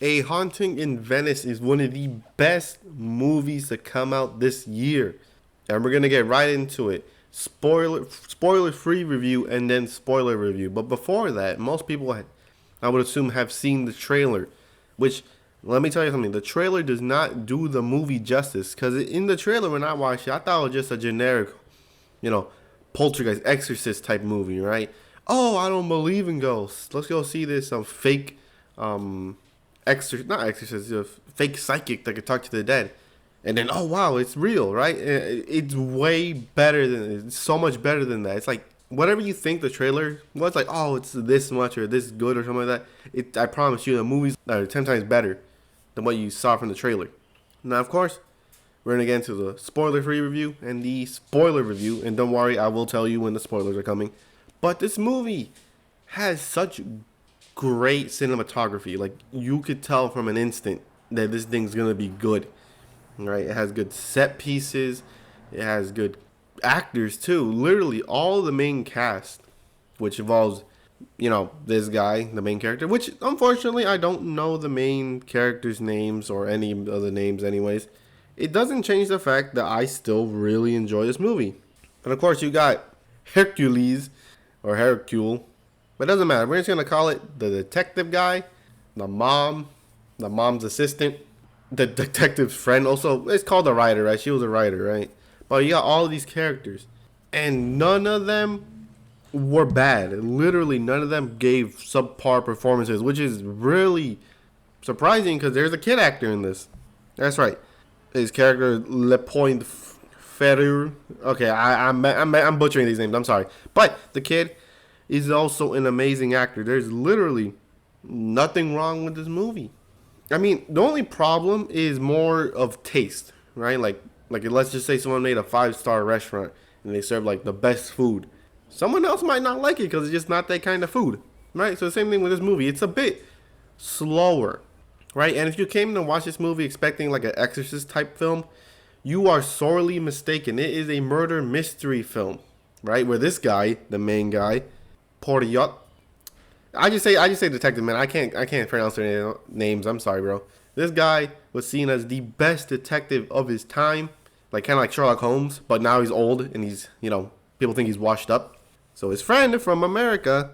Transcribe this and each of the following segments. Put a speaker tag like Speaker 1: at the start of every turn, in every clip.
Speaker 1: A Haunting in Venice is one of the best movies to come out this year. And we're going to get right into it. Spoiler free review and then spoiler review. But before that, most people, I would assume, have seen the trailer. Which, let me tell you something, the trailer does not do the movie justice. Because in the trailer, when I watched it, I thought it was just a generic, you know, poltergeist, exorcist type movie, right? Oh, I don't believe in ghosts. Let's go see this fake um, not exorcist, a fake psychic that could talk to the dead. And then, oh wow, it's real, right? It's way better than, it's so much better than that. It's like whatever you think the trailer was, like, oh, it's this much or this good or something like that. I promise you, the movies are 10 times better than what you saw from the trailer. Now, of course, we're gonna get into the spoiler-free review and the spoiler review. And don't worry, I will tell you when the spoilers are coming. But this movie has such great cinematography. Like, you could tell from an instant that this thing's gonna be good. Right? It has good set pieces. It has good actors too. Literally all the main cast, which involves, this guy, the main character. Which unfortunately I don't know the main characters' names or any of the names, anyways. It doesn't change the fact that I still really enjoy this movie. And of course, you got Hercules or Hercule. But it doesn't matter. We're just gonna call it the detective guy, the mom's assistant, the detective's friend. Also, it's called the writer, right? She was a writer, right? But you got all of these characters, and none of them were bad. Literally, none of them gave subpar performances, which is really surprising because there's a kid actor in this. That's right. His character, Le Point Ferrer. Okay, I'm butchering these names. I'm sorry, but the kid is also an amazing actor. There's literally nothing wrong with this movie. I mean, the only problem is more of taste, right? Like let's just say someone made a 5-star restaurant and they serve like the best food. Someone else might not like it because it's just not that kind of food, right? So the same thing with this movie. It's a bit slower, right? And if you came to watch this movie expecting like an Exorcist type film, you are sorely mistaken. It is a murder mystery film, right? Where this guy, the main guy, Portiot. I just say detective, man. I can't pronounce their names. I'm sorry, bro. This guy was seen as the best detective of his time, like kind of like Sherlock Holmes, but now he's old and people think he's washed up. So his friend from America,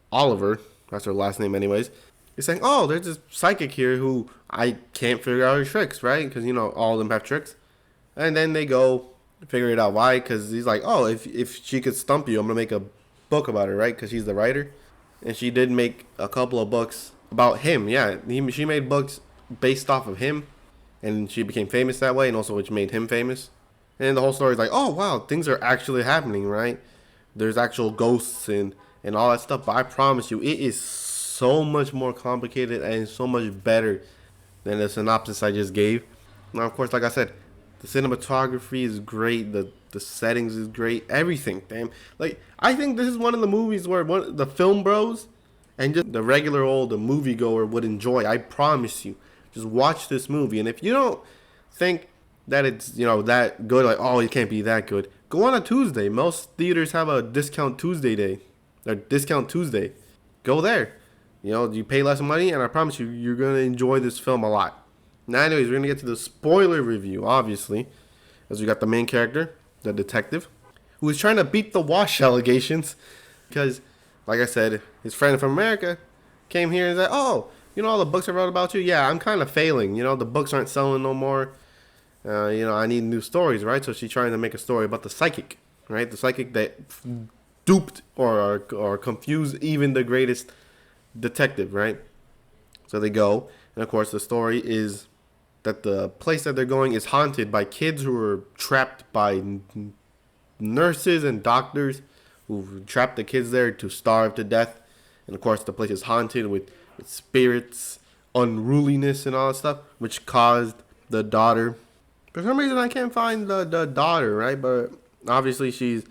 Speaker 1: Oliver, that's her last name anyways, is saying, "Oh, there's this psychic here who I can't figure out her tricks, right? Because all of them have tricks." And then they go figure it out why, because he's like, "Oh, if she could stump you, I'm gonna make a book about her, right? Because she's the writer." And she did make a couple of books about him. Yeah, she made books based off of him, and she became famous that way, and also which made him famous. And the whole story is like, oh wow, things are actually happening, right? There's actual ghosts and all that stuff. But I promise you, it is so much more complicated and so much better than the synopsis I just gave. Now, of course, like I said, the cinematography is great. The settings is great. Everything, damn. Like, I think this is one of the movies where the film bros and just the regular old moviegoer would enjoy. I promise you. Just watch this movie, and if you don't think that it's that good, like, oh, it can't be that good, go on a Tuesday. Most theaters have a discount Tuesday day or discount Tuesday. Go there. You pay less money, and I promise you, you're gonna enjoy this film a lot. Now, anyways, we're gonna get to the spoiler review, obviously, as we got the main character, the detective, who is trying to beat the wash allegations, because, like I said, his friend from America came here and said, "Oh, all the books I wrote about you. Yeah, I'm kind of failing. The books aren't selling no more. I need new stories, right?" So she's trying to make a story about the psychic, right? The psychic that duped or confused even the greatest detective, right? So they go, and of course, the story is that the place that they're going is haunted by kids who are trapped by nurses and doctors who've trapped the kids there to starve to death. And of course, the place is haunted with spirits, unruliness, and all that stuff, which caused the daughter. For some reason, I can't find the daughter, right? But obviously, she's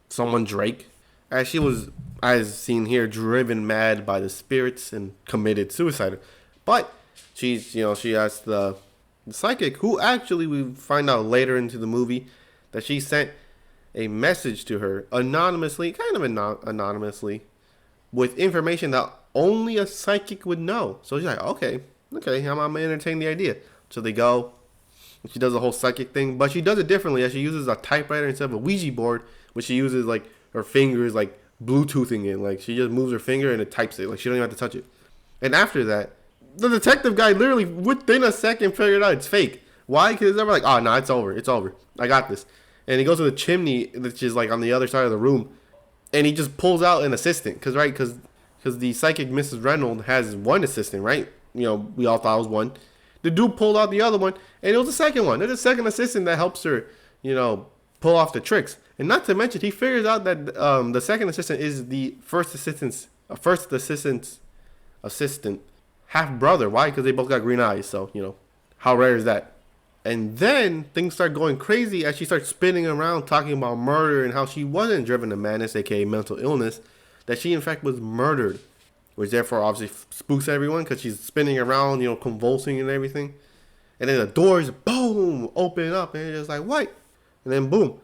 Speaker 1: someone Drake, as she was, as seen here, driven mad by the spirits and committed suicide. But she has the psychic, who actually we find out later into the movie that she sent a message to her anonymously, kind of anonymously, with information that only a psychic would know. So she's like, okay, Okay, I'm gonna entertain the idea. So they go. She does the whole psychic thing, but she does it differently. As she uses a typewriter instead of a Ouija board, which she uses like her fingers, like Bluetoothing it. Like she just moves her finger and it types it. Like she don't even have to touch it. And after that, the detective guy literally within a second figured out it's fake. Why? Because they're like, oh no, it's over. It's over. I got this. And he goes to the chimney, which is like on the other side of the room, and he just pulls out an assistant. Because the psychic Mrs. Reynolds has one assistant, right? We all thought it was one. The dude pulled out the other one, and it was the second one. There's a second assistant that helps her, pull off the tricks. And not to mention, he figures out that the second assistant is the first assistant's assistant half brother. Why? Because they both got green eyes. So how rare is that? And then things start going crazy as she starts spinning around talking about murder and how she wasn't driven to madness, aka mental illness, that she in fact was murdered, which therefore obviously spooks everyone because she's spinning around, convulsing and everything. And then the doors, boom, open up, and it's just like, what? And then boom.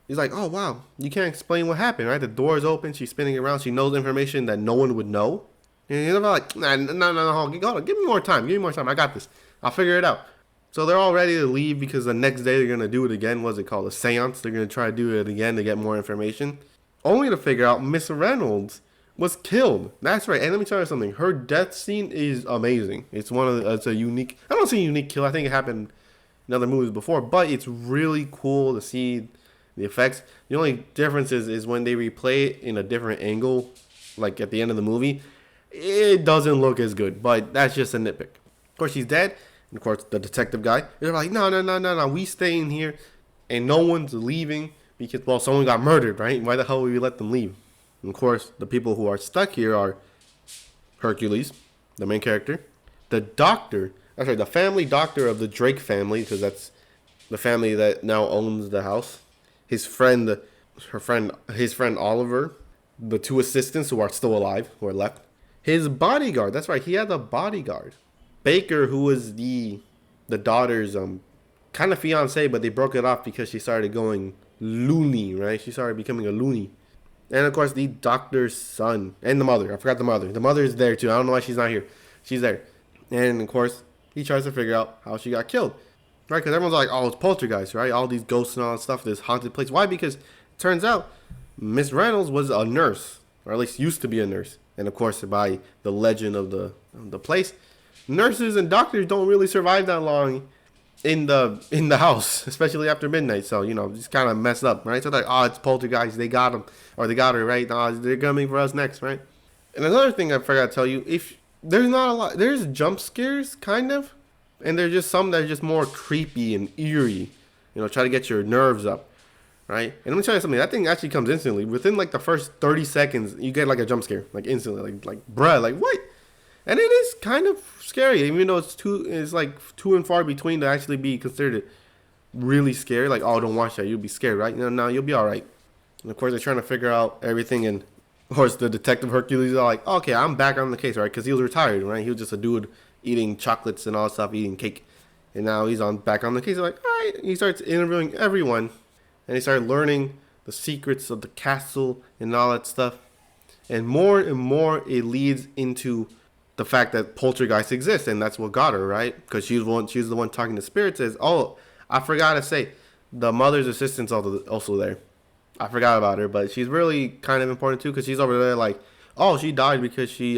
Speaker 1: He's like, oh, wow, you can't explain what happened, right? The door's open, she's spinning around, she knows information that no one would know. And you're like, nah, no, hold on, give me more time, I got this. I'll figure it out. So they're all ready to leave because the next day they're going to do it again. What's it called? A seance. They're going to try to do it again to get more information. Only to figure out Miss Reynolds was killed. That's right. And let me tell you something. Her death scene is amazing. It's it's a unique, I don't say unique kill. I think it happened in other movies before, but it's really cool to see the effects. The only difference is when they replay it in a different angle, like at the end of the movie, it doesn't look as good, but that's just a nitpick. Of course, she's dead. And of course, the detective guy, they're like, no, we stay in here, and no one's leaving because, well, someone got murdered, right? Why the hell would we let them leave? And of course, the people who are stuck here are Hercules, the main character, the doctor, the family doctor of the Drake family, because that's the family that now owns the house, his friend Oliver, the two assistants who are still alive, who are left, his bodyguard, that's right, he had a bodyguard, Baker, who was the daughter's kind of fiance, but they broke it off because she started going loony, right? She started becoming a loony. And of course, the doctor's son and the mother. I forgot the mother. The mother is there too. I don't know why she's not here. She's there. And of course, he tries to figure out how she got killed, right? Because everyone's like, oh, it's poltergeist, right? All these ghosts and all that stuff, this haunted place. Why? Because it turns out Miss Reynolds was a nurse, or at least used to be a nurse. And of course, by the legend of the place, nurses and doctors don't really survive that long in the house, especially after midnight. So just kind of messed up, right? So like, oh, it's poltergeist. They got him, or they got her, right? Oh, they're coming for us next, right? And another thing I forgot to tell you: if there's not a lot, there's jump scares, kind of, and there's just some that are just more creepy and eerie. Try to get your nerves up, right? And let me tell you something. That thing actually comes instantly. Within like the first 30 seconds, you get like a jump scare, like instantly, like bruh, like what? And it is kind of scary, even though it's like too and far between to actually be considered really scary. Like, oh, don't watch that, you'll be scared, right? No, you'll be all right. And of course, they're trying to figure out everything. And of course, the detective Hercules are like, okay, I'm back on the case, right? Because he was retired, right? He was just a dude eating chocolates and all that stuff, eating cake. And now he's back on the case. They're like, all right. He starts interviewing everyone, and he started learning the secrets of the castle and all that stuff. And more, it leads into the fact that poltergeist exists, and that's what got her, right? Because she's the one talking to spirits. Says, oh, I forgot to say, the mother's assistant's also there. I forgot about her, but she's really kind of important too, because she's over there like, oh, she died because she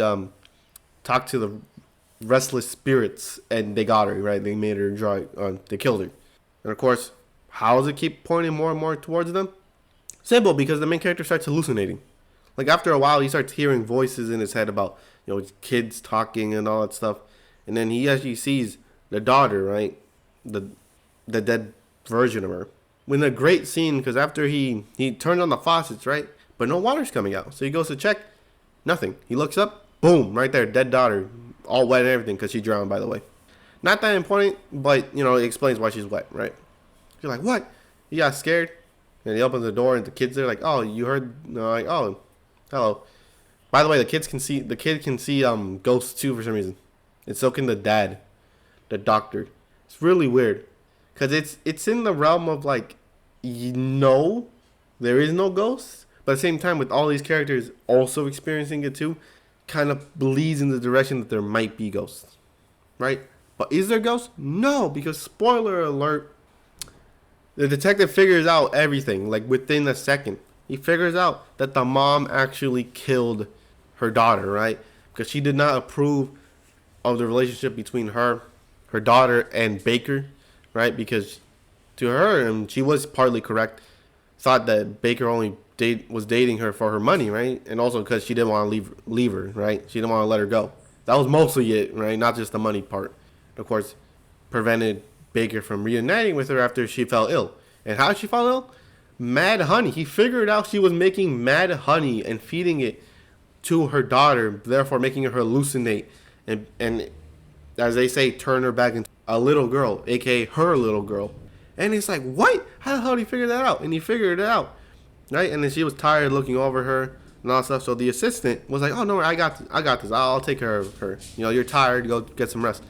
Speaker 1: talked to the restless spirits, and they got her, right? They made her they killed her. And of course, how does it keep pointing more and more towards them? Simple, because the main character starts hallucinating. Like after a while, he starts hearing voices in his head about kids talking and all that stuff, and then he actually sees the daughter, right, the dead version of her. With a great scene, because after he turned on the faucets, right, but no water's coming out, so he goes to check, nothing. He looks up, boom, right there, dead daughter, all wet and everything, because she drowned, by the way. Not that important, but it explains why she's wet, right? You're like, what? He got scared, and he opens the door, and the kids are like, oh, you heard? Like, oh, hello. By the way, the kid can see ghosts too for some reason. And so can the dad, the doctor. It's really weird, cause it's in the realm of like, there is no ghosts, but at the same time, with all these characters also experiencing it too, kind of bleeds in the direction that there might be ghosts. right? But is there ghosts? No, because spoiler alert, the detective figures out everything like within a second. He figures out that the mom actually killed her daughter, right? Because she did not approve of the relationship between her daughter, and Baker, right? Because to her, and she was partly correct, thought that Baker only was dating her for her money, right? And also because she didn't want to leave her, right? She didn't want to let her go. That was mostly it, right? Not just the money part. Of course, prevented Baker from reuniting with her after she fell ill. And how did she fall ill? Mad honey. He figured out she was making mad honey and feeding it to her daughter, therefore making her hallucinate and as they say, turn her back into a little girl, aka her little girl. And it's like, what? How the hell did he figure that out? And he figured it out, right? And then she was tired looking over her and all that stuff. So the assistant was like, oh, no, I got this. I'll take care of her. You know, you're tired. Go get some rest.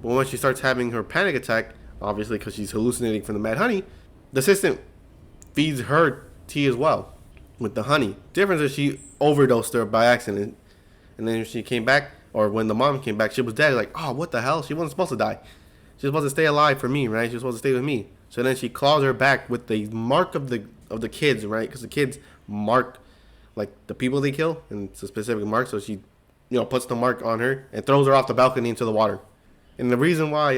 Speaker 1: But when she starts having her panic attack, obviously because she's hallucinating from the mad honey, the assistant feeds her tea as well with the honey. Difference is she overdosed her by accident. And then she came back, or when the mom came back, she was dead. Like, oh, what the hell? She wasn't supposed to die. She was supposed to stay alive for me, right? She was supposed to stay with me. So then she claws her back with the mark of the kids, right? Because the kids mark like the people they kill, and it's a specific mark. So she, puts the mark on her and throws her off the balcony into the water. And the reason why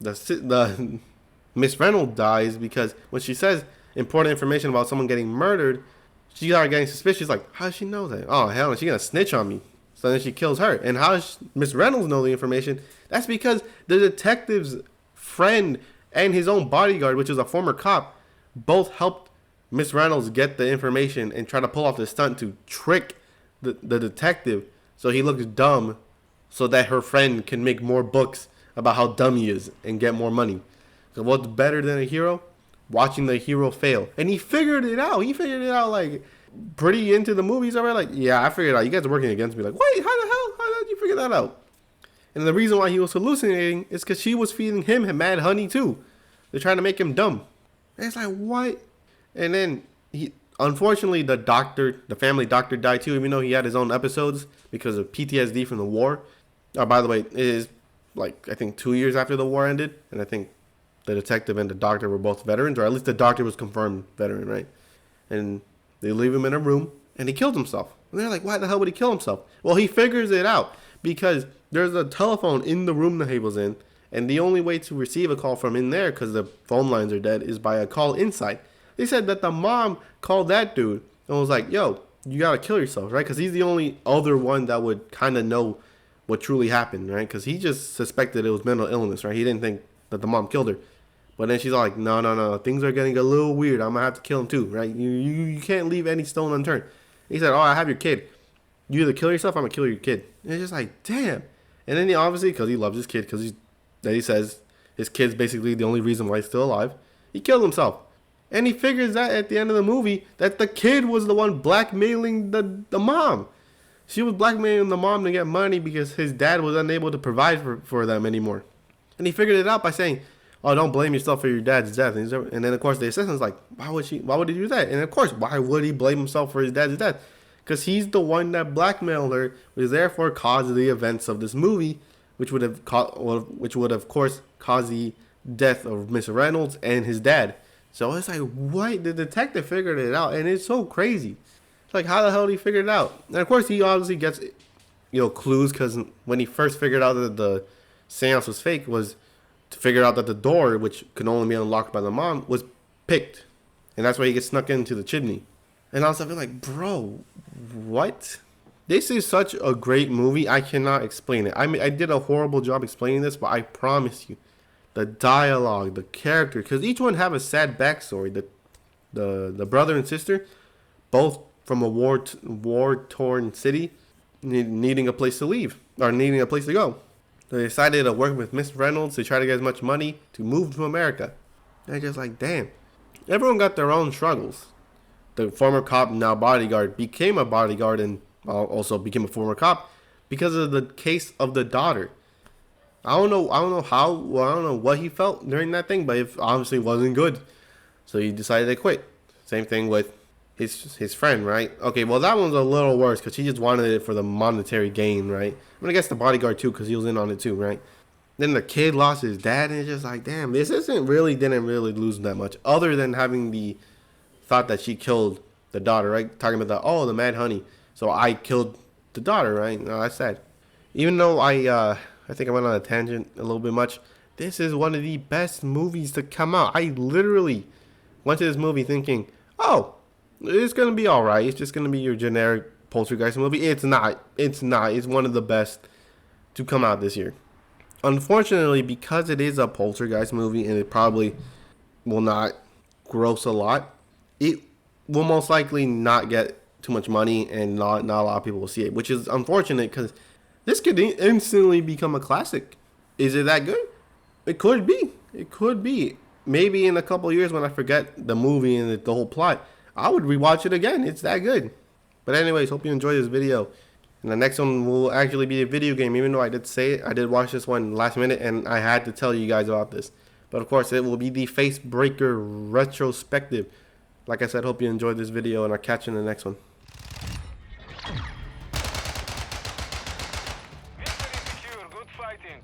Speaker 1: the Miss Reynolds dies because when she says important information about someone getting murdered, she started getting suspicious. She's like, how does she know that? Oh hell, is she gonna snitch on me? So then she kills her. And how does Miss Reynolds know the information? That's because the detective's friend and his own bodyguard, which is a former cop, both helped Miss Reynolds get the information and try to pull off the stunt to trick the detective so he looks dumb so that her friend can make more books about how dumb he is and get more money. So what's better than a hero? Watching the hero fail. And he figured it out. He figured it out like pretty into the movies already. Like, yeah, I figured it out. You guys are working against me. Like, wait, how the hell? How did you figure that out? And the reason why he was hallucinating is because she was feeding him mad honey too. They're trying to make him dumb. And it's like, what? And then unfortunately, the family doctor died too, even though he had his own episodes because of PTSD from the war. Oh, by the way, it is like I think 2 years after the war ended, and I think the detective and the doctor were both veterans, or at least the doctor was confirmed veteran, right? And they leave him in a room, and he killed himself. And they're like, why the hell would he kill himself? Well, he figures it out because there's a telephone in the room that he was in, and the only way to receive a call from in there, because the phone lines are dead, is by a call inside. They said that the mom called that dude and was like, yo, you gotta kill yourself, right? Because he's the only other one that would kind of know what truly happened, right? Because he just suspected it was mental illness, right? He didn't think that the mom killed her. But then she's like, no, things are getting a little weird. I'm going to have to kill him too, right? You can't leave any stone unturned. He said, I have your kid. You either kill yourself, I'm going to kill your kid. And it's just like, damn. And then he obviously, because he loves his kid, because he says his kid's basically the only reason why he's still alive, he killed himself. And he figures out at the end of the movie that the kid was the one blackmailing the mom. She was blackmailing the mom to get money because his dad was unable to provide for them anymore. And he figured it out by saying, oh, don't blame yourself for your dad's death. And then, of course, the assistant's like, why would he do that? And, of course, why would he blame himself for his dad's death? Because he's the one that blackmailed her, which therefore caused the events of this movie, which would have, of course, caused the death of Mr. Reynolds and his dad. So it's like, what? The detective figured it out, and it's so crazy. It's like, how the hell did he figure it out? And, of course, he obviously gets, clues, because when he first figured out that the seance was fake was to figure out that the door, which could only be unlocked by the mom, was picked. And that's why he gets snuck into the chimney. And I was like, bro, what? This is such a great movie. I cannot explain it. I mean, I did a horrible job explaining this, but I promise you, the dialogue, the character, because each one have a sad backstory. The brother and sister, both from a war-torn city, needing a place to leave, or needing a place to go. They decided to work with Miss Reynolds to try to get as much money to move to America. They're just like, damn. Everyone got their own struggles. The former cop, now bodyguard, became a bodyguard and also became a former cop because of the case of the daughter. I don't know what he felt during that thing, but it obviously wasn't good. So he decided to quit. Same thing with his friend, right? Okay, well, that one's a little worse because he just wanted it for the monetary gain, right? I mean, I guess the bodyguard too, because he was in on it too, right? Then the kid lost his dad, and it's just like, damn, this didn't really lose that much, other than having the thought that she killed the daughter, right? Talking about the mad honey. So I killed the daughter, right? No, that's sad. Even though I think I went on a tangent a little bit much. This is one of the best movies to come out. I literally went to this movie thinking, oh, it's gonna be all right. It's just gonna be your generic poltergeist movie. It's not. It's not. It's one of the best to come out this year. Unfortunately, because it is a poltergeist movie and it probably will not gross a lot, it will most likely not get too much money and not a lot of people will see it, which is unfortunate because this could instantly become a classic. Is it that good? It could be. It could be. Maybe in a couple of years when I forget the movie and the whole plot, I would rewatch it again. It's that good. But anyways, hope you enjoyed this video. And the next one will actually be a video game. Even though I did say it, I did watch this one last minute and I had to tell you guys about this. But of course, it will be the Facebreaker retrospective. Like I said, hope you enjoyed this video and I'll catch you in the next one.
Speaker 2: Victory secure. Good fighting.